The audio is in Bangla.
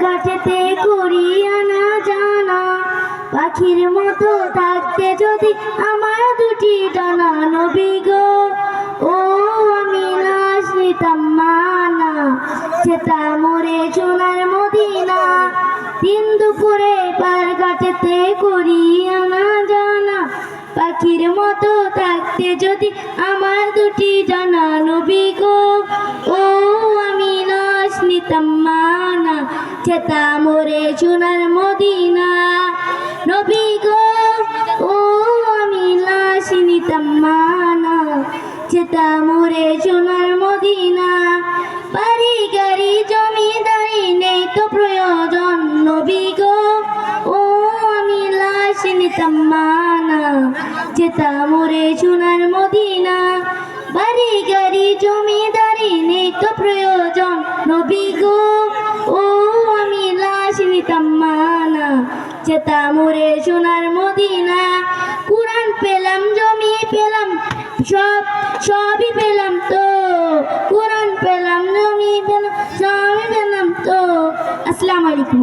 কাছেতে করি আনা জানা, পাখির মতো থাকতে যদি আমার দুটি ডানা। নবী গো ও আমি লাশ নিতাম মানা, যেতাম মোরে সোনার মদিনা। দিন দুপুরে পার কাটেতে করি আনা জানা, পাখির মতো থাকতে যদি আমার দুটি ডানা। নবী গো ও আমি লাশ নিতাম মানা, যেতাম মোরে সোনার মদিনা। নবী গো ও আমি লাশ নিতাম মানা, যেতাম মোরে সোনার মদিনা। বাড়ি গাড়ি জমিদারি নেই তো প্রয়োজন। নবী গো ও আমি লাশ নিতাম মানা, যেতাম মোরে সোনার মদিনা। বাড়ি গাড়ি জমিদারি নেই তো প্রয়োজন। নবী গো ও আমি লাশ নিতাম মানা, যেতাম মোরে সোনার মদিনা। কুরআন পেলাম জমি পেলাম সবই পেলাম তো, কুরআন পেলাম জমি পেলাম সবই পেলাম তো। আসসালামু আলাইকুম।